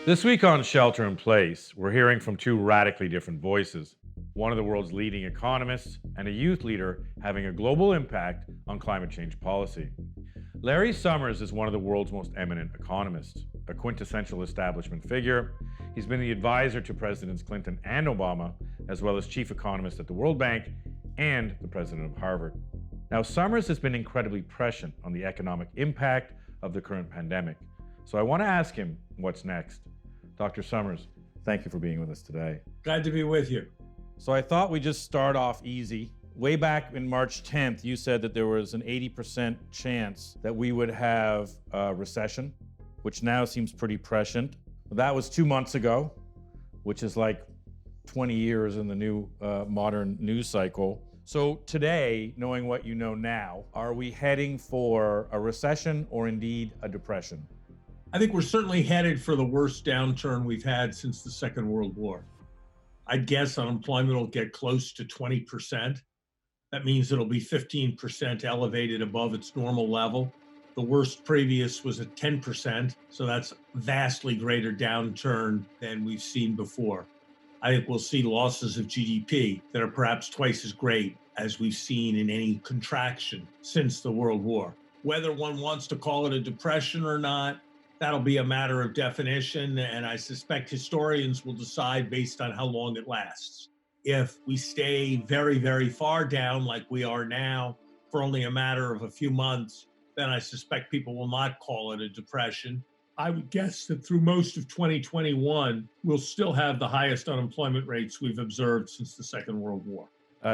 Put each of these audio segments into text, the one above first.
This week on Shelter in Place, we're hearing from two radically different voices. One of the world's leading economists and a youth leader having a global impact on climate change policy. Larry Summers is one of the world's most eminent economists, a quintessential establishment figure. He's been the advisor to Presidents Clinton and Obama, as well as chief economist at the World Bank and the president of Harvard. Now, Summers has been incredibly prescient on the economic impact of the current pandemic. So I want to ask him what's next. Dr. Summers, thank you for being with us today. Glad to be with you. So I thought we'd just start off easy. Way back in March 10th, you said that there was an 80% chance that we would have a recession, which now seems pretty prescient. That was 2 months ago, which is like 20 years in the new modern news cycle. So today, knowing what you know now, are we heading for a recession or indeed a depression? I think we're certainly headed for the worst downturn we've had since the Second World War. I'd guess unemployment will get close to 20%. That means it'll be 15% elevated above its normal level. The worst previous was at 10%, so that's vastly greater downturn than we've seen before. I think we'll see losses of GDP that are perhaps twice as great as we've seen in any contraction since the World War. Whether one wants to call it a depression or not, that'll be a matter of definition, and I suspect historians will decide based on how long it lasts. If we stay very, very far down like we are now for only a matter of a few months, then I suspect people will not call it a depression. I would guess that through most of 2021, we'll still have the highest unemployment rates we've observed since the Second World War.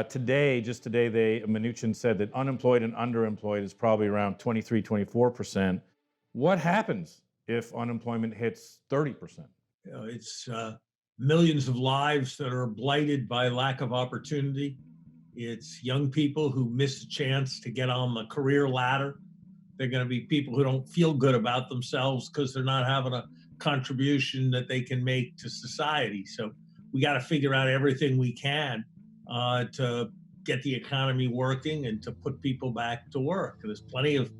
Today, Mnuchin said that unemployed and underemployed is probably around 23, 24%. What happens if unemployment hits 30%? It's millions of lives that are blighted by lack of opportunity. It's young people who miss a chance to get on the career ladder. They're going to be people who don't feel good about themselves because they're not having a contribution that they can make to society. So we got to figure out everything we can to get the economy working and to put people back to work. There's plenty of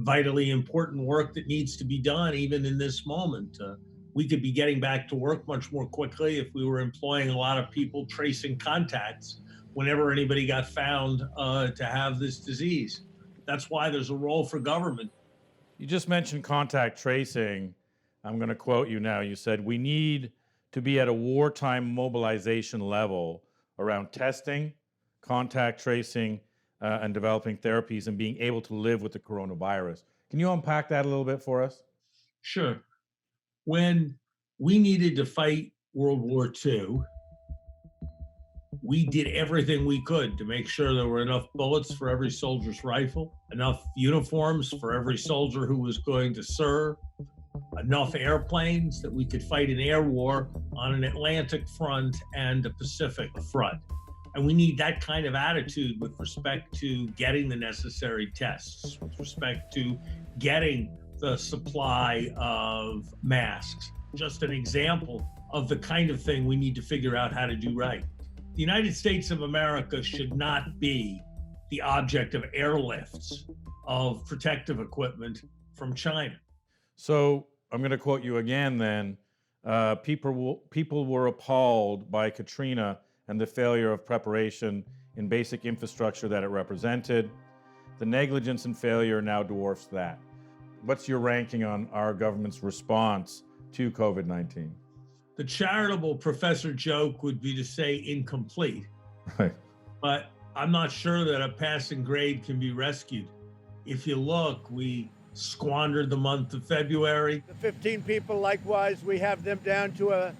vitally important work that needs to be done even in this moment. We could be getting back to work much more quickly if we were employing a lot of people tracing contacts whenever anybody got found to have this disease. That's why there's a role for government. You just mentioned contact tracing. I'm going to quote you now. You said, we need to be at a wartime mobilization level around testing, contact tracing, and developing therapies and being able to live with the coronavirus. Can you unpack that a little bit for us? Sure. When we needed to fight World War II, we did everything we could to make sure there were enough bullets for every soldier's rifle, enough uniforms for every soldier who was going to serve, enough airplanes that we could fight an air war on an Atlantic front and a Pacific front. And we need that kind of attitude with respect to getting the necessary tests, with respect to getting the supply of masks. Just an example of the kind of thing we need to figure out how to do right. The United States of America should not be the object of airlifts of protective equipment from China. So I'm going to quote you again then. People were appalled by Katrina and the failure of preparation in basic infrastructure that it represented. The negligence and failure now dwarfs that. What's your ranking on our government's response to COVID-19? The charitable professor joke would be to say incomplete. Right. But I'm not sure that a passing grade can be rescued. If you look, we squandered the month of February. The 15 people, likewise, we have them down to a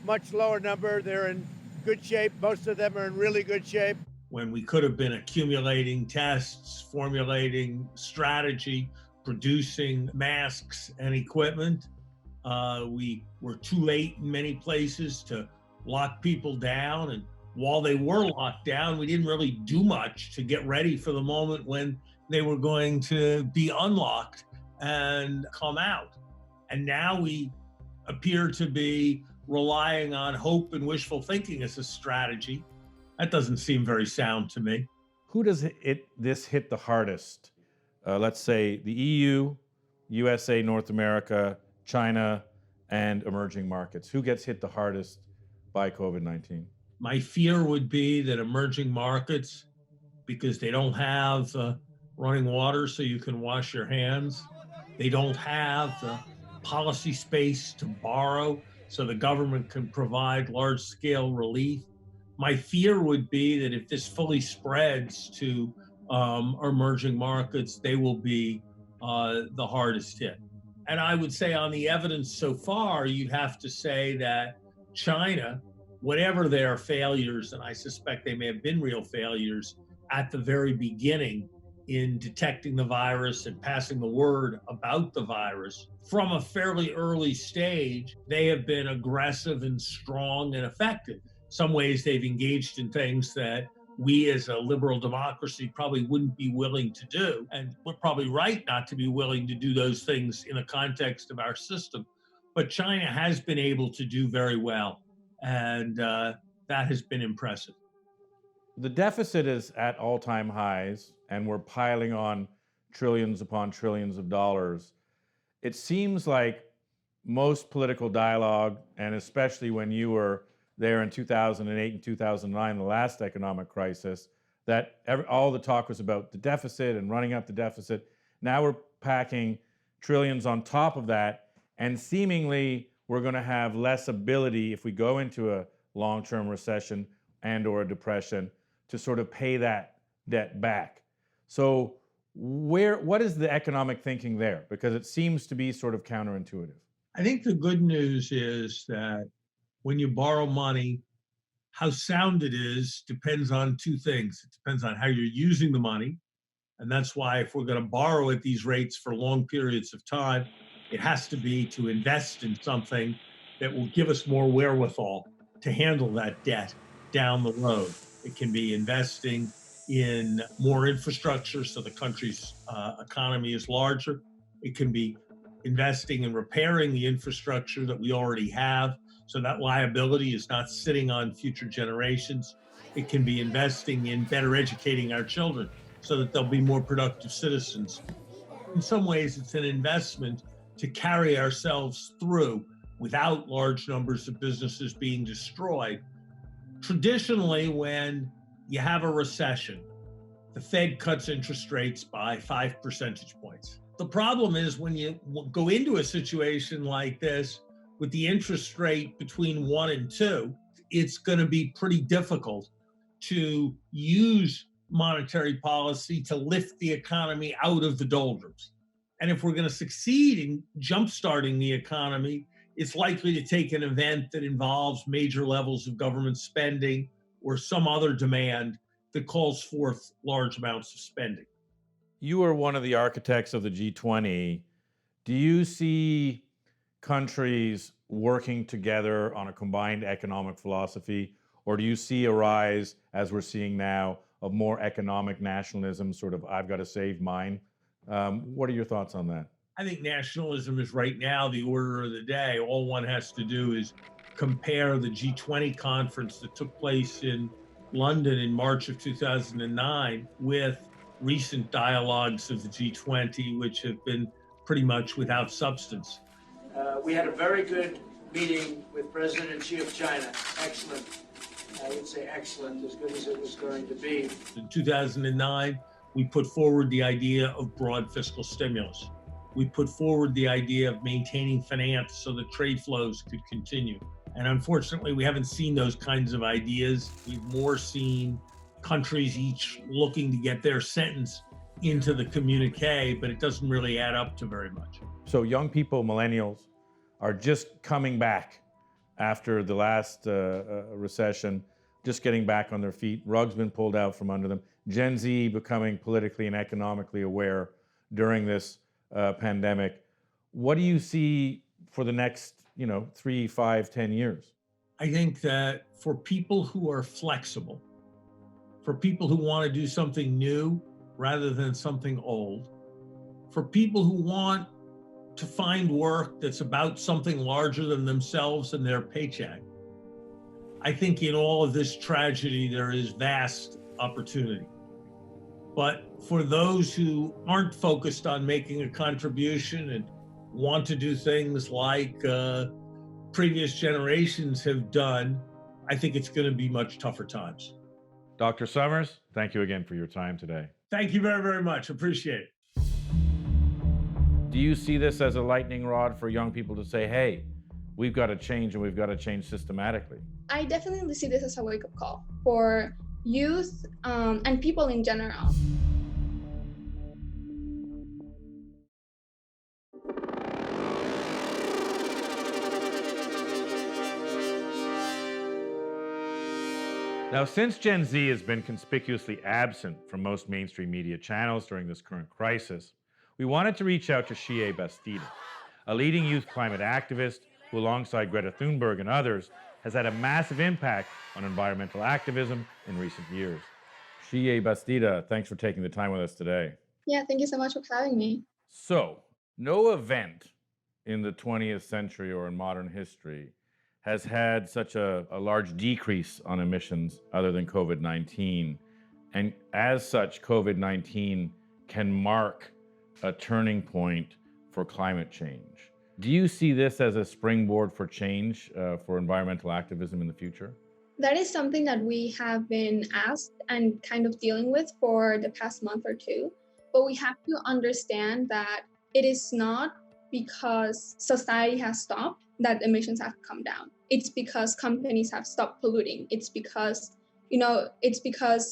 much lower number. They're in good shape. Most of them are in really good shape. When we could have been accumulating tests, formulating strategy, producing masks and equipment, we were too late in many places to lock people down. And while they were locked down, we didn't really do much to get ready for the moment when they were going to be unlocked and come out. And now we appear to be relying on hope and wishful thinking as a strategy. That doesn't seem very sound to me. Who does this hit the hardest? Let's say the EU, USA, North America, China, and emerging markets? Who gets hit the hardest by COVID-19? My fear would be that emerging markets, because they don't have running water so you can wash your hands, they don't have the policy space to borrow so the government can provide large scale relief. My fear would be that if this fully spreads to emerging markets, they will be the hardest hit. And I would say on the evidence so far, you'd have to say that China, whatever their failures, and I suspect they may have been real failures at the very beginning in detecting the virus and passing the word about the virus, from a fairly early stage, they have been aggressive and strong and effective. Some ways they've engaged in things that we as a liberal democracy probably wouldn't be willing to do. And we're probably right not to be willing to do those things in the context of our system. But China has been able to do very well. And that has been impressive. The deficit is at all-time highs, and we're piling on trillions upon trillions of dollars. It seems like most political dialogue, and especially when you were there in 2008 and 2009, the last economic crisis, that all the talk was about the deficit and running up the deficit. Now we're packing trillions on top of that, and seemingly we're going to have less ability if we go into a long-term recession and or a depression to sort of pay that debt back. So what is the economic thinking there? Because it seems to be sort of counterintuitive. I think the good news is that when you borrow money, how sound it is depends on two things. It depends on how you're using the money. And that's why if we're going to borrow at these rates for long periods of time, it has to be to invest in something that will give us more wherewithal to handle that debt down the road. It can be investing in more infrastructure so the country's economy is larger. It can be investing in repairing the infrastructure that we already have so that liability is not sitting on future generations. It can be investing in better educating our children so that they'll be more productive citizens. In some ways, it's an investment to carry ourselves through without large numbers of businesses being destroyed. Traditionally, when you have a recession, the Fed cuts interest rates by 5 percentage points. The problem is when you go into a situation like this with the interest rate between 1 and 2, it's going to be pretty difficult to use monetary policy to lift the economy out of the doldrums. And if we're going to succeed in jumpstarting the economy, it's likely to take an event that involves major levels of government spending or some other demand that calls forth large amounts of spending. You are one of the architects of the G20. Do you see countries working together on a combined economic philosophy, or do you see a rise, as we're seeing now, of more economic nationalism, sort of, I've got to save mine? What are your thoughts on that? I think nationalism is right now the order of the day. All one has to do is compare the G20 conference that took place in London in March of 2009 with recent dialogues of the G20, which have been pretty much without substance. We had a very good meeting with President Xi of China. Excellent. I would say excellent, as good as it was going to be. In 2009, we put forward the idea of broad fiscal stimulus. We put forward the idea of maintaining finance so that trade flows could continue. And unfortunately, we haven't seen those kinds of ideas. We've more seen countries each looking to get their sentence into the communique, but it doesn't really add up to very much. So young people, millennials, are just coming back after the last recession, just getting back on their feet. Rug's been pulled out from under them. Gen Z becoming politically and economically aware during this pandemic. What do you see for the next, 3, 5, 10 years? I think that for people who are flexible, for people who want to do something new rather than something old, for people who want to find work that's about something larger than themselves and their paycheck, I think in all of this tragedy, there is vast opportunity. But for those who aren't focused on making a contribution and want to do things like previous generations have done, I think it's going to be much tougher times. Dr. Summers, thank you again for your time today. Thank you very, very much. Appreciate it. Do you see this as a lightning rod for young people to say, hey, we've got to change and we've got to change systematically? I definitely see this as a wake-up call for youth and people in general. Now, since Gen Z has been conspicuously absent from most mainstream media channels during this current crisis, we wanted to reach out to Xiye Bastida, a leading youth climate activist who, alongside Greta Thunberg and others, has had a massive impact on environmental activism in recent years. Xiye Bastida, thanks for taking the time with us today. Yeah, thank you so much for having me. So, no event in the 20th century or in modern history has had such a large decrease on emissions other than COVID-19. And as such, COVID-19 can mark a turning point for climate change. Do you see this as a springboard for change for environmental activism in the future? That is something that we have been asked and kind of dealing with for the past month or two. But we have to understand that it is not because society has stopped that emissions have come down. It's because companies have stopped polluting. It's because,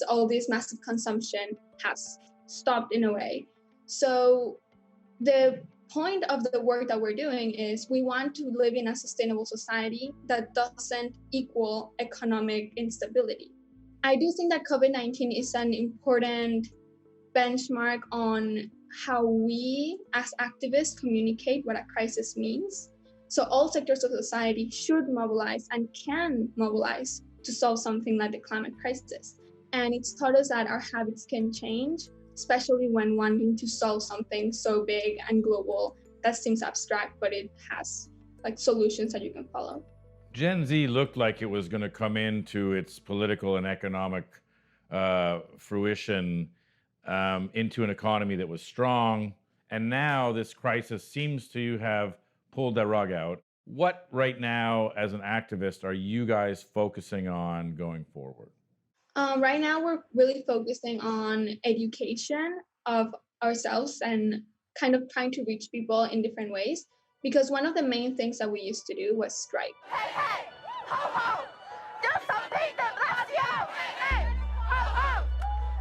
all this massive consumption has stopped in a way. So the point of the work that we're doing is we want to live in a sustainable society that doesn't equal economic instability. I do think that COVID-19 is an important benchmark on how we as activists communicate what a crisis means. So all sectors of society should mobilize and can mobilize to solve something like the climate crisis. And it's taught us that our habits can change, especially when wanting to solve something so big and global that seems abstract, but it has solutions that you can follow. Gen Z looked like it was going to come into its political and economic fruition into an economy that was strong. And now this crisis seems to have pulled that rug out. What right now, as an activist, are you guys focusing on going forward? Right now, we're really focusing on education of ourselves and kind of trying to reach people in different ways. Because one of the main things that we used to do was strike. Hey, hey, ho, ho, do something to bless you. Hey, hey, ho, ho,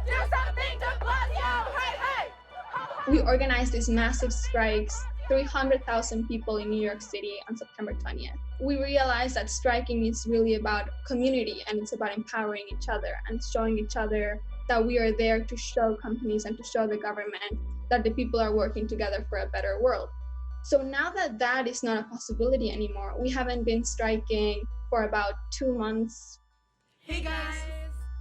do something to bless you. Hey, hey, ho, ho. We organized these massive strikes, 300,000 people in New York City on September 20th. We realized that striking is really about community and it's about empowering each other and showing each other that we are there to show companies and to show the government that the people are working together for a better world. So now that that is not a possibility anymore, we haven't been striking for about 2 months. Hey guys.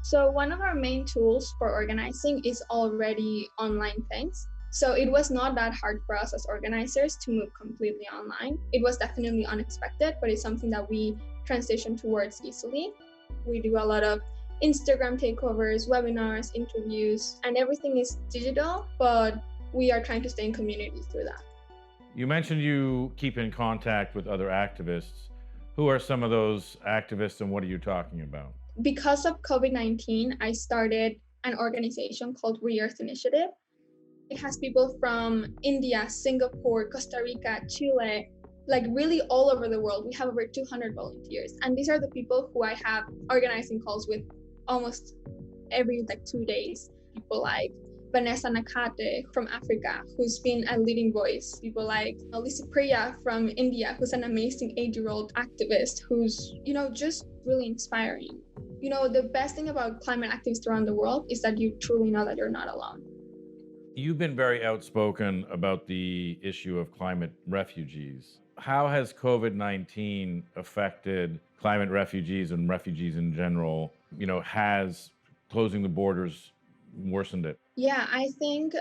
So one of our main tools for organizing is already online things. So it was not that hard for us as organizers to move completely online. It was definitely unexpected, but it's something that we transitioned towards easily. We do a lot of Instagram takeovers, webinars, interviews, and everything is digital, but we are trying to stay in community through that. You mentioned you keep in contact with other activists. Who are some of those activists and what are you talking about? Because of COVID-19, I started an organization called Re-Earth Initiative. It has people from India, Singapore, Costa Rica, Chile, really all over the world. We have over 200 volunteers. And these are the people who I have organizing calls with almost every 2 days. People like Vanessa Nakate from Africa, who's been a leading voice. People like Lisa Priya from India, who's an amazing 8-year-old activist who's, just really inspiring. The best thing about climate activists around the world is that you truly know that you're not alone. You've been very outspoken about the issue of climate refugees. How has COVID-19 affected climate refugees and refugees in general? Has closing the borders worsened it? Yeah, I think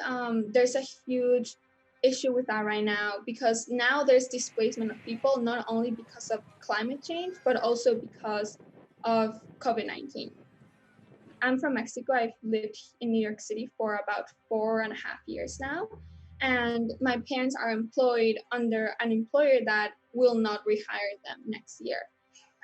there's a huge issue with that right now because now there's displacement of people, not only because of climate change, but also because of COVID-19. I'm from Mexico. I've lived in New York City for about 4.5 years now. And my parents are employed under an employer that will not rehire them next year.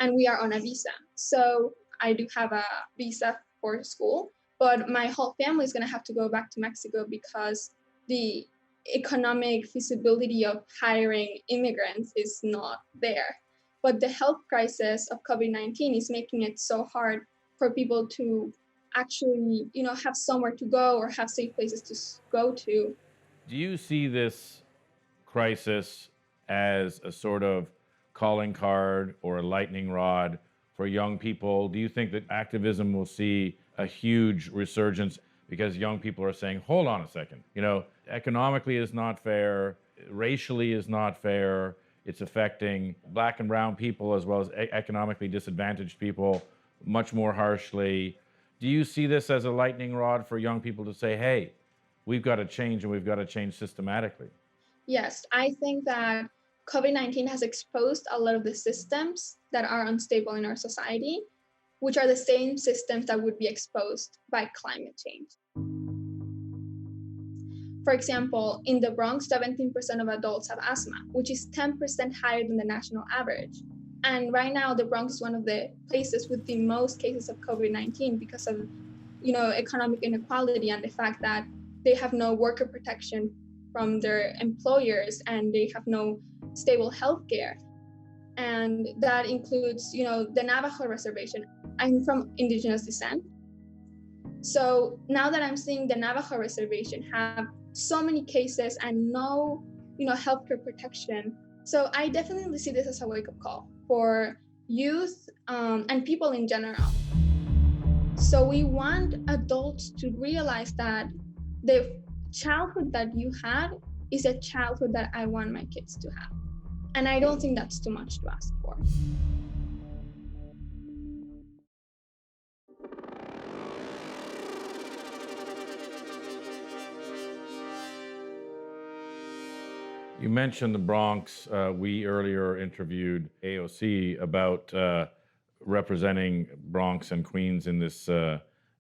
And we are on a visa. So I do have a visa for school, but my whole family is going to have to go back to Mexico because the economic feasibility of hiring immigrants is not there. But the health crisis of COVID-19 is making it so hard for people to actually, have somewhere to go or have safe places to go to. Do you see this crisis as a sort of calling card or a lightning rod for young people? Do you think that activism will see a huge resurgence because young people are saying, hold on a second, economically is not fair, racially is not fair, it's affecting Black and brown people as well as economically disadvantaged people much more harshly? Do you see this as a lightning rod for young people to say, hey, we've got to change and we've got to change systematically? Yes, I think that COVID-19 has exposed a lot of the systems that are unstable in our society, which are the same systems that would be exposed by climate change. For example, in the Bronx, 17% of adults have asthma, which is 10% higher than the national average. And right now, the Bronx is one of the places with the most cases of COVID-19 because of, economic inequality and the fact that they have no worker protection from their employers and they have no stable health care. And that includes, the Navajo reservation. I'm from indigenous descent. So now that I'm seeing the Navajo reservation have so many cases and no, healthcare protection. So I definitely see this as a wake-up call for youth and people in general. So we want adults to realize that the childhood that you had is a childhood that I want my kids to have. And I don't think that's too much to ask for. You mentioned the Bronx. We earlier interviewed AOC about representing Bronx and Queens in this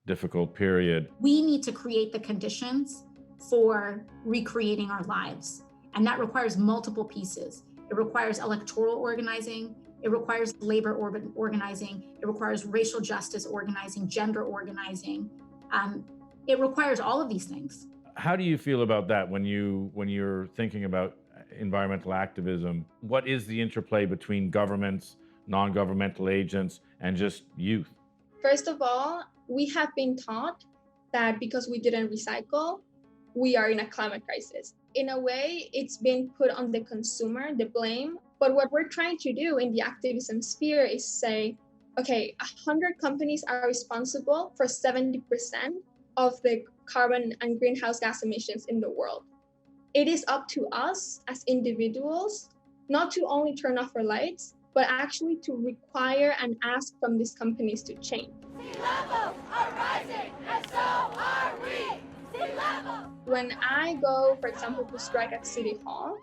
difficult period. We need to create the conditions for recreating our lives. And that requires multiple pieces. It requires electoral organizing. It requires labor organizing. It requires racial justice organizing, gender organizing. It requires all of these things. How do you feel about that when you're thinking about environmental activism? What is the interplay between governments, non-governmental agents, and just youth? First of all, we have been taught that because we didn't recycle, we are in a climate crisis. In a way, it's been put on the consumer, the blame. But what we're trying to do in the activism sphere is say, okay, 100 companies are responsible for 70% of the carbon and greenhouse gas emissions in the world. It is up to us as individuals not to only turn off our lights, but actually to require and ask from these companies to change. Sea levels are rising, and so are we. Sea levels. When I go, for example, to strike at City Hall,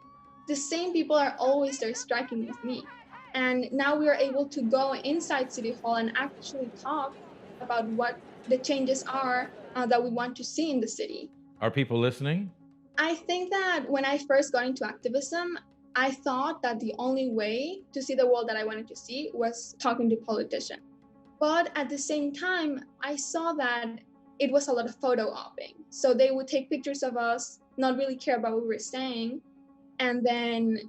the same people are always there striking with me. And now we are able to go inside City Hall and actually talk about what the changes are that we want to see in the city. Are people listening? I think that when I first got into activism, I thought that the only way to see the world that I wanted to see was talking to politicians. But at the same time, I saw that it was a lot of photo opping. So they would take pictures of us, not really care about what we were saying, and then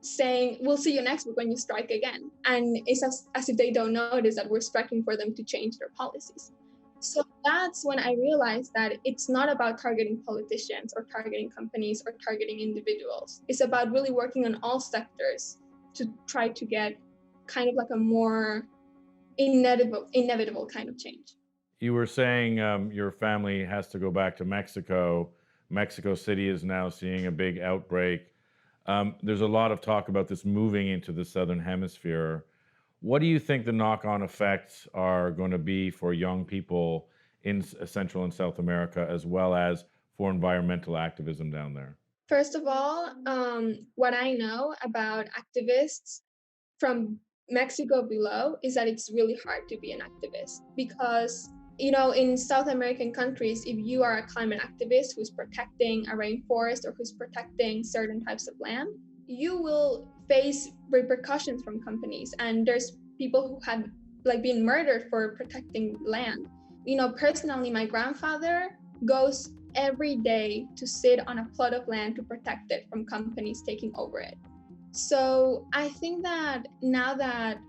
saying, we'll see you next week when you strike again. And it's as if they don't notice that we're striking for them to change their policies. So that's when I realized that it's not about targeting politicians or targeting companies or targeting individuals. It's about really working on all sectors to try to get kind of like a more inevitable kind of change. You were saying your family has to go back to Mexico. Mexico City is now seeing a big outbreak. There's a lot of talk about this moving into the Southern Hemisphere. What do you think the knock-on effects are going to be for young people in Central and South America, as well as for environmental activism down there? First of all, what I know about activists from Mexico below is that it's really hard to be an activist because In South American countries, if you are a climate activist who's protecting a rainforest or who's protecting certain types of land, you will face repercussions from companies. And there's people who have been murdered for protecting land. Personally, my grandfather goes every day to sit on a plot of land to protect it from companies taking over it. So I think that now that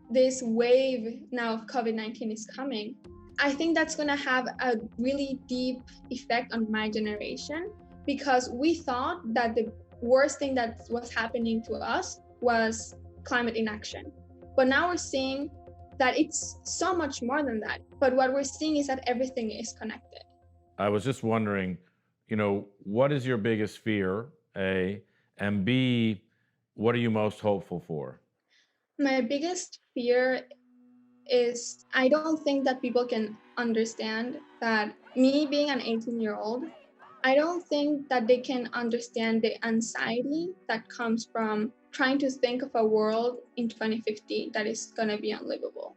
this wave now of COVID-19 is coming, I think that's going to have a really deep effect on my generation, because we thought that the worst thing that was happening to us was climate inaction. But now we're seeing that it's so much more than that. But what we're seeing is that everything is connected. I was just wondering, what is your biggest fear, A, and B, what are you most hopeful for? My biggest fear is I don't think that people can understand that me being an 18-year-old, I don't think that they can understand the anxiety that comes from trying to think of a world in 2050 that is going to be unlivable.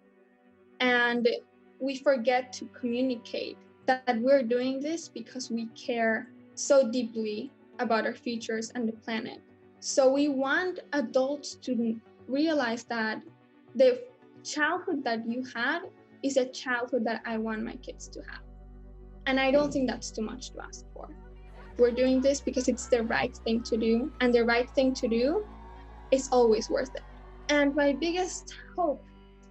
And we forget to communicate that we're doing this because we care so deeply about our futures and the planet. So we want adults to realize that the childhood that you had is a childhood that I want my kids to have. And I don't think that's too much to ask for. We're doing this because it's the right thing to do, and the right thing to do is always worth it. And my biggest hope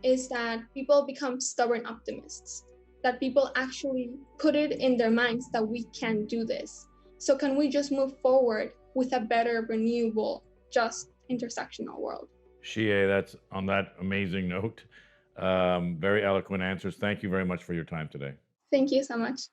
is that people become stubborn optimists, that people actually put it in their minds that we can do this. So can we just move forward with a better, renewable, just intersectional world? Xiye, that's on that amazing note. Very eloquent answers. Thank you very much for your time today. Thank you so much.